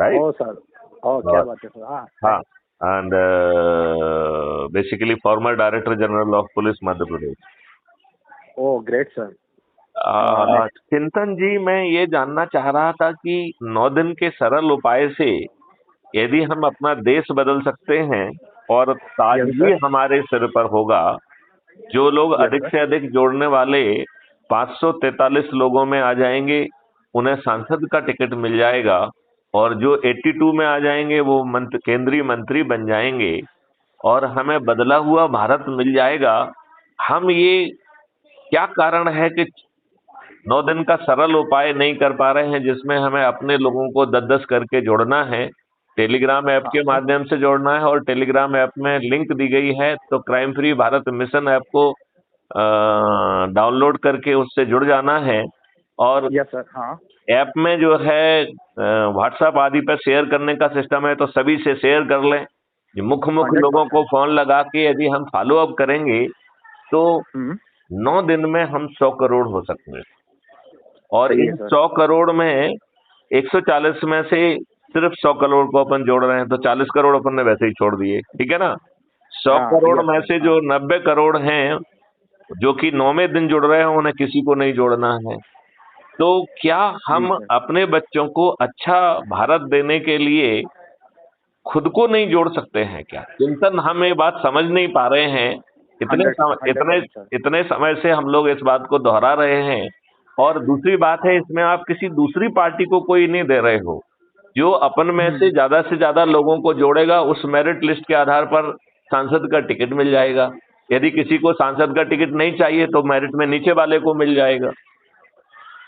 right? ओ sir, ओ क्या बात है सर, हाँ हाँ, and basically former Director General of Police Madhya Pradesh. Oh great sir. Chintan ji, मैं ये जानना चाह रहा था कि 9 दिन के सरल उपाय से यदि हम अपना देश बदल सकते हैं और ताजगी हमारे सिर पर होगा, जो लोग अधिक से अधिक जोड़ने वाले 543 लोगों में आ जाएंगे उन्हें सांसद का टिकट मिल जाएगा, और जो 82 में आ जाएंगे वो केंद्रीय मंत्री बन जाएंगे और हमें बदला हुआ भारत मिल जाएगा। हम ये क्या कारण है कि 9 दिन का सरल उपाय नहीं कर पा रहे हैं, जिसमें हमें अपने लोगों को 10-10 करके जोड़ना है, टेलीग्राम ऐप के माध्यम से जोड़ना है, और टेलीग्राम ऐप में लिंक दी गई है, तो crime free Bharat mission app को डाउनलोड करके उससे जुड़ जाना है। और ऐप में जो है व्हाट्सएप आदि पर शेयर करने का सिस्टम है, तो सभी से शेयर कर लें। मुख्य लोगों को फोन लगा के यदि हम फॉलो अप करेंगे तो 9 दिन में हम 100 करोड़ हो सकते हैं, और इन 100 करोड़ में 140 में से सिर्फ 100 करोड़ को अपन जोड़ रहे हैं, तो 40 करोड़ अपन ने वैसे ही छोड़ दिए, ठीक है ना। 100 करोड़ में से जो 90 करोड़ हैं जो कि 9वें दिन जुड़ रहे हैं, उन्हें किसी को नहीं जोड़ना है। तो क्या हम अपने बच्चों को अच्छा भारत देने के लिए खुद को नहीं जोड़ सकते हैं क्या? चिंतन, हम ये बात समझ नहीं पा रहे हैं। इतने समय से हम लोग इस बात को दोहरा रहे हैं। और दूसरी बात है, इसमें आप किसी दूसरी पार्टी को कोई नहीं दे रहे हो। जो अपन में से ज्यादा लोगों को जोड़ेगा, उस मेरिट लिस्ट के आधार पर सांसद का टिकट मिल जाएगा। यदि किसी को सांसद का टिकट नहीं चाहिए तो मेरिट में नीचे वाले को मिल जाएगा।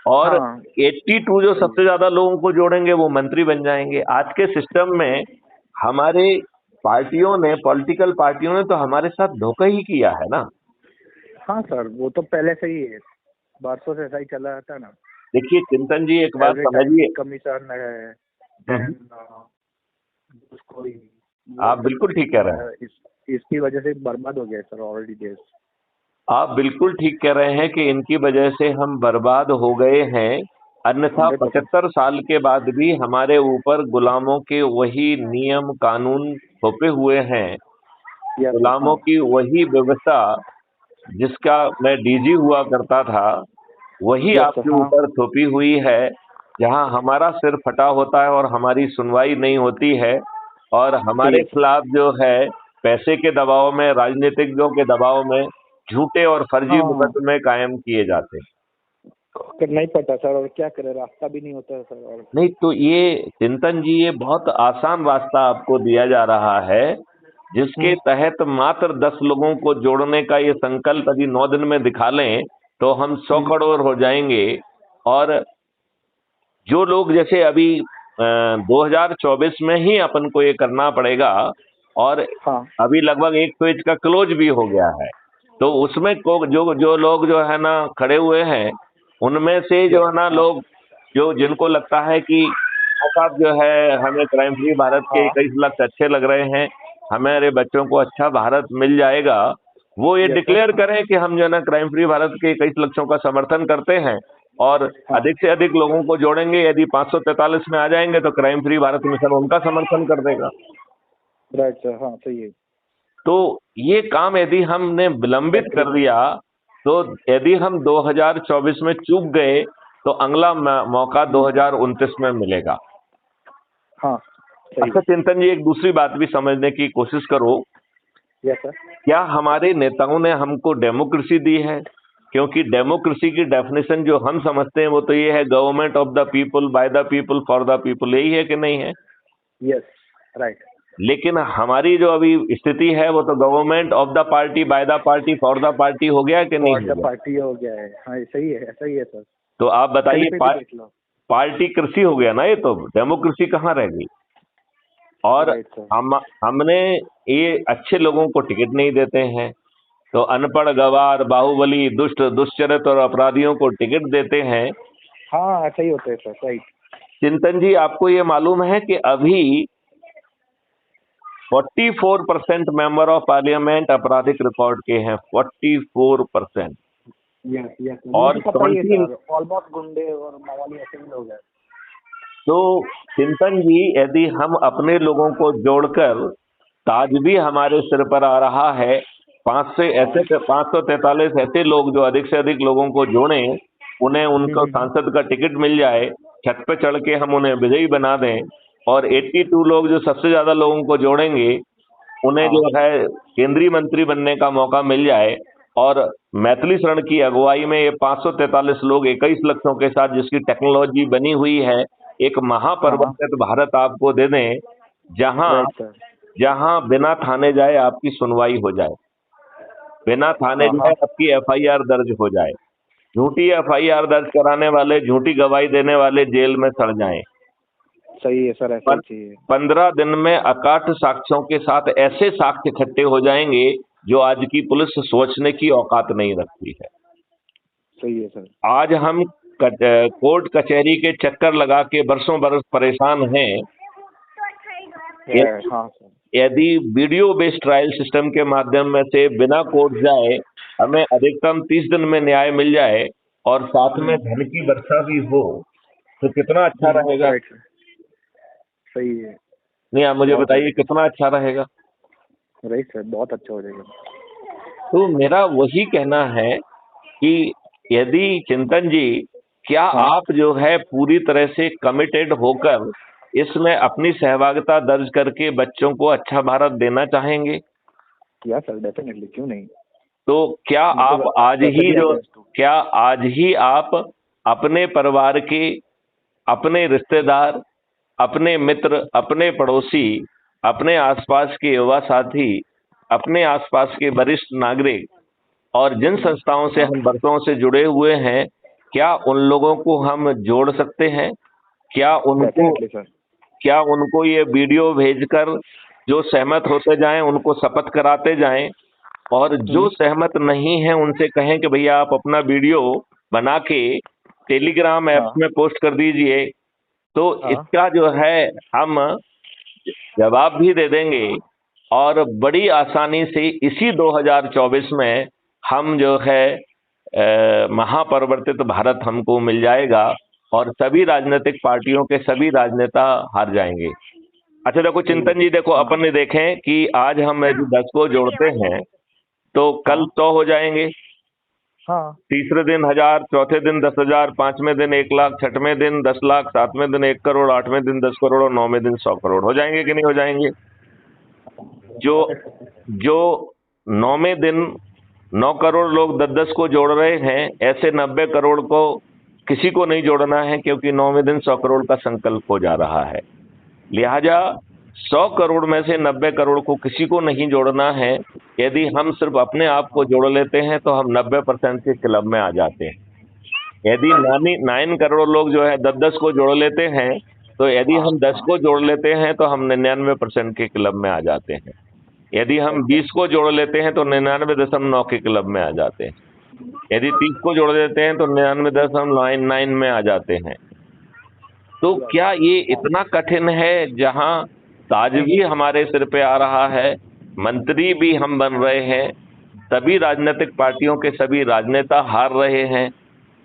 और 82 जो सबसे ज्यादा लोगों को जोड़ेंगे वो मंत्री बन जाएंगे। आज के सिस्टम में हमारे पार्टियों ने, पॉलिटिकल पार्टियों ने तो हमारे साथ धोखा ही किया है ना। हाँ सर, वो तो पहले से ही है, बरसों से ऐसा ही चला रहता ना। देखिए चिंतन जी, एक बात समझिए, कमीशन है, आप बिल्कुल ठीक कह रहे हैं। इसकी वजह से बर्बाद हो गया सर ऑलरेडी देश। आप बिल्कुल ठीक कह रहे हैं कि इनकी वजह से हम बर्बाद हो गए हैं। अन्यथा 75 साल के बाद भी हमारे ऊपर गुलामों के वही नियम कानून थोपे हुए हैं, गुलामों की वही व्यवस्था जिसका मैं डीजी हुआ करता था, वही आपके ऊपर थोपी हुई है, जहां हमारा सिर फटा होता है और हमारी सुनवाई नहीं होती है, और हमारे खिलाफ जो है पैसे के दबाव में, राजनीतिज्ञों के दबाव में झूठे और फर्जी मुकदमे कायम किए जाते हैं। नहीं पता सर, और क्या करे, रास्ता भी नहीं होता है सर। और नहीं तो ये चिंतन जी, ये बहुत आसान रास्ता आपको दिया जा रहा है, जिसके तहत मात्र 10 लोगों को जोड़ने का ये संकल्प यदि 9 दिन में दिखा लें तो हम 100 करोड़ हो जाएंगे। और जो लोग, जैसे अभी 2024 में ही अपन को ये करना पड़ेगा, और अभी लगभग एक पेज का क्लोज भी हो गया है, तो उसमें जो लोग जो है ना खड़े हुए हैं, उनमें से जो है ना लोग जो जिनको लगता है कि साहब जो है हमें क्राइम फ्री भारत के 21 लक्ष्य अच्छे लग रहे हैं, हमारे बच्चों को अच्छा भारत मिल जाएगा, वो ये डिक्लेयर करें कि हम जो है ना क्राइम फ्री भारत के 21 लक्ष्यों का समर्थन करते हैं, और अधिक से अधिक लोगों को जोड़ेंगे। यदि 543 में आ जाएंगे तो क्राइम फ्री भारत मिशन उनका समर्थन कर देगा। राइट सर, हाँ सही है। तो ये काम यदि हमने विलंबित कर दिया, तो यदि हम 2024 में चूक गए तो अगला मौका 2029 में मिलेगा। हाँ अच्छा चिंतन जी, एक दूसरी बात भी समझने की कोशिश करो। Yes sir. क्या हमारे नेताओं ने हमको डेमोक्रेसी दी है? क्योंकि डेमोक्रेसी की डेफिनेशन जो हम समझते हैं वो तो ये है, government of the people, by the people, for the people, यही है कि नहीं है? Yes right. लेकिन हमारी जो अभी स्थिति है वो तो government of the party, by the party, for the party हो गया कि नहीं? फॉर द पार्टी हो गया है। हाँ सही है, सही है सर। तो आप बताइए, पार्टी कृषि हो गया ना, ये तो डेमोक्रेसी कहाँ रह गई? और हमने ये अच्छे लोगों को टिकट नहीं देते हैं, तो अनपढ़, गवार, बाहुबली, दुष्ट, दुष्चरित और अपराधियों को टिकट देते हैं। हाँ सही होते हैं सर, राइट। चिंतन जी, आपको ये मालूम है कि अभी 44% मेंबर ऑफ पार्लियामेंट आपराधिक रिकॉर्ड के हैं, 44%। यस और ऑलमोस्ट गुंडे और मवाली ऐसे ही लोग हैं। तो चिंतन जी, यदि हम अपने लोगों को जोड़कर, ताज भी हमारे सिर पर आ रहा है, 543 ऐसे लोग जो अधिक से अधिक लोगों को जोड़ें, उन्हें उनको सांसद का टिकट मिल जाए, छत पे चढ़ के हम उन्हें विजयी बना दें, और 82 लोग जो सबसे ज्यादा लोगों को जोड़ेंगे, उन्हें जो है केंद्रीय मंत्री बनने का मौका मिल जाए, और मैथिली शरण की अगुवाई में ये 543 लोग 21 लक्षों के साथ, जिसकी टेक्नोलॉजी बनी हुई है, एक महापरिवर्तित भारत आपको दे दें, जहां राइट सर। जहां बिना थाने जाए आपकी सुनवाई हो जाए, बिना थाने जाए आपकी एफआईआर दर्ज हो जाए, झूठी एफआईआर दर्ज कराने वाले, झूठी गवाही देने वाले जेल में सड़ जाएं। सही है सर, ऐसा ही चाहिए। 15 दिन में अकाट साक्ष्यों के साथ ऐसे साक्ष्य इकट्ठे हो जाएंगे जो आज की पुलिस सोचने की औकात नहीं रखती है। सही है सर। आज हम कोर्ट कचहरी के चक्कर लगा के बरसों बरस परेशान हैं। हाँ सर। यदि वीडियो बेस्ड ट्रायल सिस्टम के माध्यम में से बिना कोर्ट जाए हमें अधिकतम 30 दिन में न्याय मिल जाए, और साथ में धन की वर्षा भी हो, तो कितना अच्छा रहेगा। राइट सर, सही है। नहीं, आप मुझे बताइए कितना अच्छा रहेगा। राइट सर, बहुत अच्छा हो जाएगा। तो मेरा वही कहना है कि यदि चिंतन जी, क्या आप जो है पूरी तरह से कमिटेड होकर इसमें अपनी सहभागिता दर्ज करके बच्चों को अच्छा भारत देना चाहेंगे? या सर, डेफिनेटली, क्यों नहीं। तो क्या आप आज ही आप अपने परिवार के, अपने रिश्तेदार, अपने मित्र, अपने पड़ोसी, अपने आसपास के युवा साथी, अपने आसपास के वरिष्ठ नागरिक, और जिन संस्थाओं से हम बरसों से जुड़े हुए हैं, क्या उन लोगों को हम जोड़ सकते हैं? क्या उनको ये वीडियो भेजकर, जो सहमत होते जाएं उनको शपथ कराते जाएं, और जो सहमत नहीं है उनसे कहें कि भैया आप अपना वीडियो बना के टेलीग्राम ऐप में पोस्ट कर दीजिए। तो इसका जो है हम जवाब भी दे देंगे, और बड़ी आसानी से इसी 2024 में हम जो है महापरिवर्तित भारत हमको मिल जाएगा, और सभी राजनीतिक पार्टियों के सभी राजनेता हार जाएंगे। अच्छा देखो चिंतन जी, देखो अपन ने देखें कि आज हम 10 को जोड़ते हैं तो कल 100 हो जाएंगे, तीसरे दिन 1000, चौथे दिन 10,000, पांचवें दिन 1 लाख, छठवें दिन 10 लाख, सातवें दिन 1 करोड़, आठवें दिन 10 करोड़, और 9वें दिन 100 करोड़ हो जाएंगे कि नहीं हो जाएंगे? जो 9वें दिन 9 करोड़ लोग 10-10 को जोड़ रहे हैं, ऐसे 90 करोड़ को किसी को नहीं जोड़ना है, क्योंकि 9वें दिन 100 करोड़ का संकल्प हो जा रहा है। लिहाजा 100 करोड़ में से 90 करोड़ को किसी को नहीं जोड़ना है। यदि हम सिर्फ अपने आप को जोड़ लेते हैं तो हम 90% के क्लब में आ जाते हैं। यदि 9 करोड़ लोग जो है 10-10 को जोड़ लेते हैं, तो यदि हम 10 को जोड़ लेते हैं तो हम 99% के क्लब में आ जाते हैं। यदि हम 20 को जोड़ लेते हैं तो 99.9 के क्लब में आ जाते हैं। यदि 30 को जोड़ देते हैं तो 99.99 में आ जाते हैं। तो क्या ये इतना कठिन है, जहां ताज भी हमारे सिर पे आ रहा है, मंत्री भी हम बन रहे हैं, सभी राजनीतिक पार्टियों के सभी राजनेता हार रहे हैं,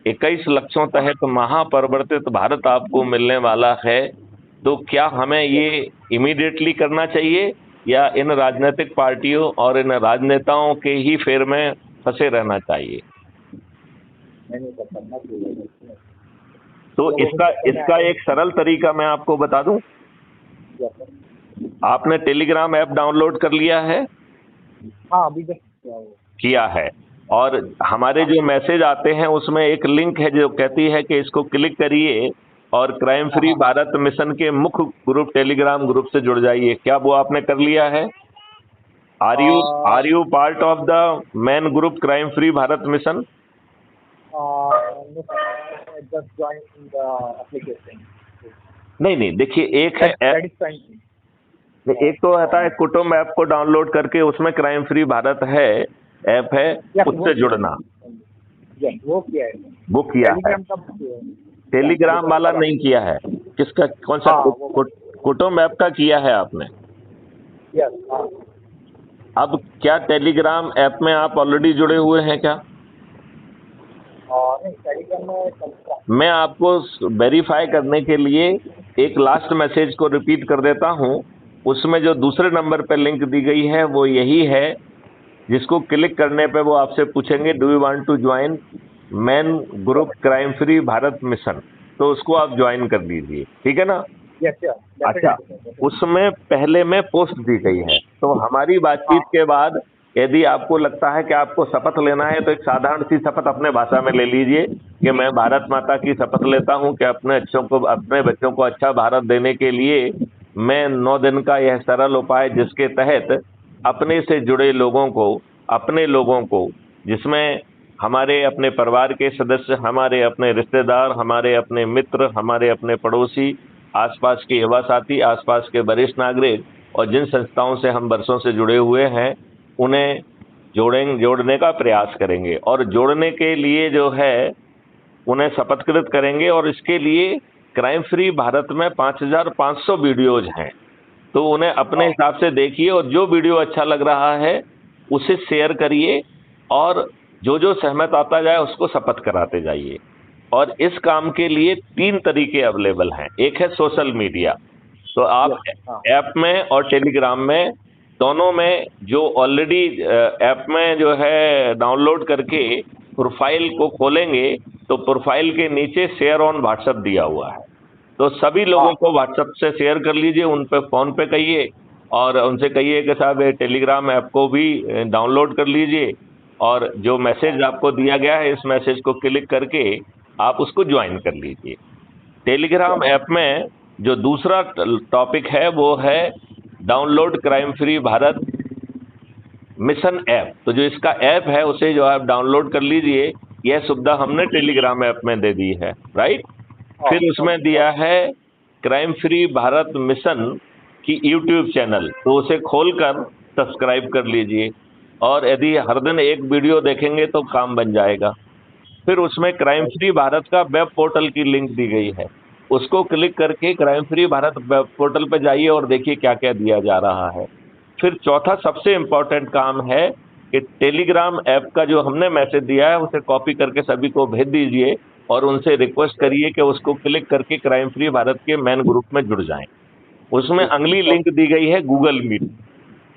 21 लक्षों तहत महापरिवर्तित भारत आपको मिलने वाला है, तो क्या हमें ये इमीडिएटली करना चाहिए, या इन राजनीतिक पार्टियों और इन राजनेताओं के ही फेर में फंसे रहना चाहिए? तो इसका एक सरल तरीका मैं आपको बता दूं। आपने टेलीग्राम ऐप डाउनलोड कर लिया है? हाँ, अभी तक किया है। और हमारे जो मैसेज आते हैं उसमें एक लिंक है जो कहती है कि इसको क्लिक करिए और क्राइम फ्री भारत मिशन के मुख्य ग्रुप टेलीग्राम ग्रुप से जुड़ जाइए। क्या वो आपने कर लिया है? Are you part of the main group crime free Bharat mission? नहीं, देखिए एक है एक तो रहता है कुटुंब ऐप को डाउनलोड करके उसमें क्राइम फ्री भारत है ऐप है, उससे जुड़ना। वो किया है। टेलीग्राम वाला नहीं किया है। किसका, कौन सा? कुटुंब ऐप का किया है आपने? अब क्या टेलीग्राम ऐप में आप ऑलरेडी जुड़े हुए हैं क्या? मैं आपको वेरीफाई करने के लिए एक लास्ट मैसेज को रिपीट कर देता हूं। उसमें जो दूसरे नंबर पर लिंक दी गई है वो यही है, जिसको क्लिक करने पे वो आपसे पूछेंगे do you want to join man group crime free Bharat mission, तो उसको आप ज्वाइन कर लीजिए, ठीक है ना। अच्छा, उसमें पहले में पोस्ट दी गई है, तो हमारी बातचीत के बाद यदि आपको लगता है कि आपको शपथ लेना है तो एक साधारण सी शपथ अपने भाषा में ले लीजिए कि मैं भारत माता की शपथ लेता हूं कि अपने बच्चों को अच्छा भारत देने के लिए मैं 9 दिन का यह सरल उपाय जिसके तहत अपने से जुड़े अपने लोगों को जिसमें हमारे अपने परिवार के सदस्य, हमारे अपने रिश्तेदार, हमारे अपने मित्र, हमारे अपने पड़ोसी, आसपास के युवा साथी, आसपास के वरिष्ठ नागरिक और जिन संस्थाओं से हम वर्षों से जुड़े हुए हैं उन्हें जोड़ने का प्रयास करेंगे और जोड़ने के लिए जो है उन्हें शपथकृत करेंगे। और इसके लिए क्राइम फ्री भारत में 5500 वीडियोज हैं, तो उन्हें अपने हिसाब से देखिए और जो वीडियो अच्छा लग रहा है उसे शेयर करिए और जो सहमत आता जाए उसको शपथ कराते जाइए। और इस काम के लिए 3 तरीके अवेलेबल हैं। एक है सोशल मीडिया, तो आप ऐप में और टेलीग्राम में दोनों में जो ऑलरेडी ऐप में जो है डाउनलोड करके प्रोफाइल को खोलेंगे तो प्रोफाइल के नीचे शेयर ऑन व्हाट्सएप दिया हुआ है, तो सभी लोगों को व्हाट्सएप से शेयर कर लीजिए, उन पे फोन पे कहिए और उनसे कहिए कि साहब ये टेलीग्राम ऐप को भी डाउनलोड कर लीजिए और जो मैसेज आपको दिया गया है इस मैसेज को क्लिक करके आप उसको ज्वाइन कर लीजिए। टेलीग्राम ऐप में जो दूसरा टॉपिक है वो है download crime free Bharat mission app, तो जो इसका ऐप है उसे जो आप डाउनलोड कर लीजिए, यह सुविधा हमने टेलीग्राम ऐप में दे दी है, राइट। फिर उसमें दिया है क्राइम फ्री भारत मिशन की यूट्यूब चैनल, तो उसे खोलकर सब्सक्राइब कर लीजिए और यदि हर दिन एक वीडियो देखेंगे तो काम बन जाएगा। फिर उसमें क्राइम फ्री भारत का वेब पोर्टल की लिंक दी गई है, उसको क्लिक करके crime free Bharat web portal पर जाइए और देखिए क्या क्या दिया जा रहा है। फिर चौथा सबसे इम्पोर्टेंट काम है कि टेलीग्राम ऐप का जो हमने मैसेज दिया है उसे कॉपी करके सभी को भेज दीजिए और उनसे रिक्वेस्ट करिए कि उसको क्लिक करके क्राइम फ्री भारत के मैन ग्रुप में जुड़ जाएं। उसमें अगली लिंक दी गई है गूगल मीट,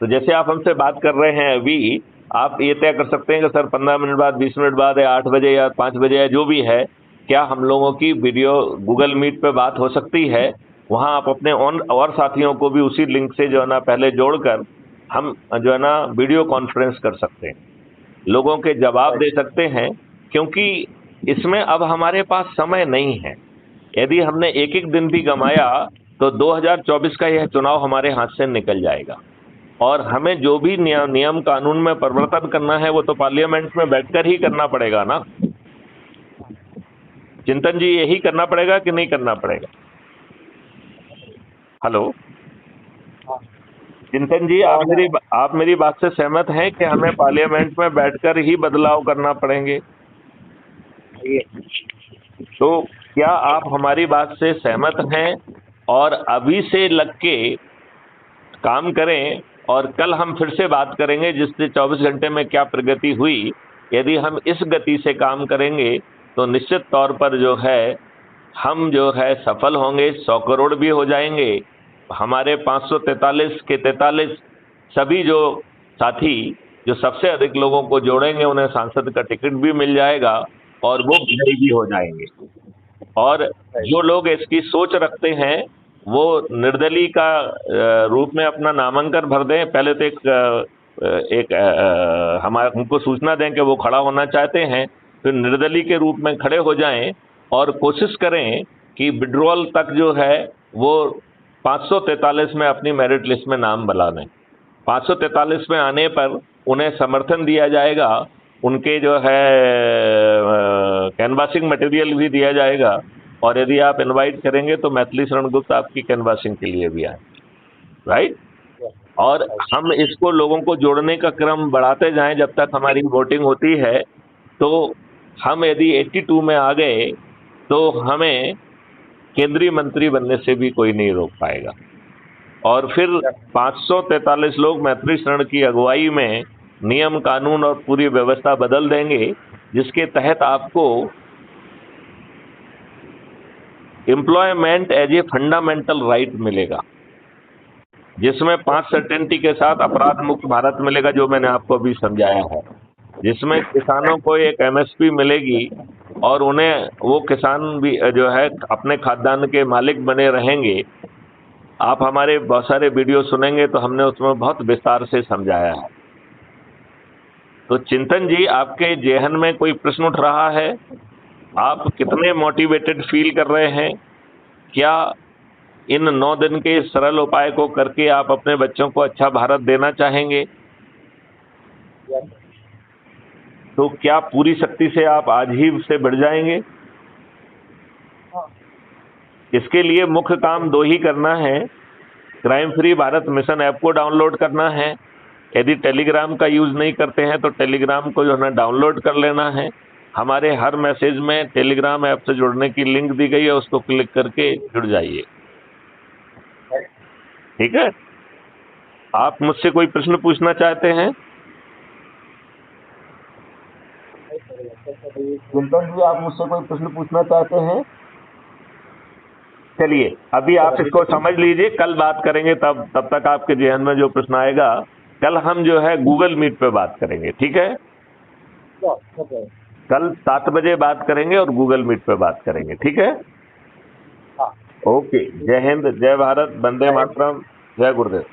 तो जैसे आप हमसे बात कर रहे हैं अभी, आप ये तय कर सकते हैं कि सर 15 मिनट बाद, 20 मिनट बाद या 8 बजे या 5 बजे या जो भी है, क्या हम लोगों की वीडियो गूगल मीट पे बात हो सकती है। वहाँ आप अपने और साथियों को भी उसी लिंक से जो है ना पहले जोड़कर हम जो है ना वीडियो कॉन्फ्रेंस कर सकते हैं, लोगों के जवाब दे सकते हैं, क्योंकि इसमें अब हमारे पास समय नहीं है। यदि हमने एक एक दिन भी गंवाया तो 2024 का यह चुनाव हमारे हाथ से निकल जाएगा और हमें जो भी नियम कानून में परिवर्तन करना है वो तो पार्लियामेंट में बैठकर ही करना पड़ेगा ना। चिंतन जी, यही करना पड़ेगा कि नहीं करना पड़ेगा? हेलो चिंतन जी, आप मेरी बात से सहमत हैं कि हमें पार्लियामेंट में बैठकर ही बदलाव करना पड़ेंगे? तो क्या आप हमारी बात से सहमत हैं और अभी से लग के काम करें और कल हम फिर से बात करेंगे जिससे 24 घंटे में क्या प्रगति हुई। यदि हम इस गति से काम करेंगे तो निश्चित तौर पर जो है हम जो है सफल होंगे, 100 करोड़ भी हो जाएंगे। हमारे 543 के 43 सभी जो साथी जो सबसे अधिक लोगों को जोड़ेंगे उन्हें सांसद का टिकट भी मिल जाएगा और वो विजयी भी हो जाएंगे। और जो लोग इसकी सोच रखते हैं वो निर्दलीय का रूप में अपना नामांकन भर दें। पहले तो हमको सूचना दें कि वो खड़ा होना चाहते हैं, फिर निर्दलीय के रूप में खड़े हो जाएं और कोशिश करें कि विड्रॉल तक जो है वो 543 में अपनी मेरिट लिस्ट में नाम बना दें। 543 में आने पर उन्हें समर्थन दिया जाएगा, उनके जो है कैनवासिंग मटेरियल भी दिया जाएगा और यदि आप इनवाइट करेंगे तो मैथिली शरण गुप्त आपकी कैनवासिंग के लिए भी आए, राइट। और हम इसको लोगों को जोड़ने का क्रम बढ़ाते जाएं जब तक हमारी वोटिंग होती है। तो हम यदि 82 में आ गए तो हमें केंद्रीय मंत्री बनने से भी कोई नहीं रोक पाएगा। और फिर 543 लोग मैथिली शरण की अगुवाई में नियम कानून और पूरी व्यवस्था बदल देंगे, जिसके तहत आपको employment as a fundamental right मिलेगा, जिसमें 5 सर्टेनिटी के साथ अपराध मुक्त भारत मिलेगा, जो मैंने आपको अभी समझाया है, जिसमें किसानों को एक एमएसपी मिलेगी और उन्हें वो किसान भी जो है अपने खाद्यान्न के मालिक बने रहेंगे। आप हमारे बहुत सारे वीडियो सुनेंगे तो हमने उसमें बहुत विस्तार से समझाया है। तो चिंतन जी, आपके जेहन में कोई प्रश्न उठ रहा है? आप कितने मोटिवेटेड फील कर रहे हैं? क्या इन 9 दिन के सरल उपाय को करके आप अपने बच्चों को अच्छा भारत देना चाहेंगे? तो क्या पूरी शक्ति से आप आज ही से बढ़ जाएंगे? इसके लिए मुख्य काम 2 ही करना है। Crime free Bharat mission app को डाउनलोड करना है। यदि टेलीग्राम का यूज नहीं करते हैं तो टेलीग्राम को जो है डाउनलोड कर लेना है। हमारे हर मैसेज में टेलीग्राम ऐप से जुड़ने की लिंक दी गई है, उसको क्लिक करके जुड़ जाइए। ठीक है? आप मुझसे कोई प्रश्न पूछना चाहते हैं? चिंतन जी, आप मुझसे कोई प्रश्न पूछना चाहते हैं? चलिए, अभी आप इसको समझ लीजिए, कल बात करेंगे। तब तक आपके जेहन में जो प्रश्न आएगा, कल हम जो है गूगल मीट पे बात करेंगे। ठीक है? कल 7 बजे बात करेंगे और गूगल मीट पे बात करेंगे। ठीक है? ओके। जय हिंद, जय भारत, वंदे मातरम, जय गुरुदेव।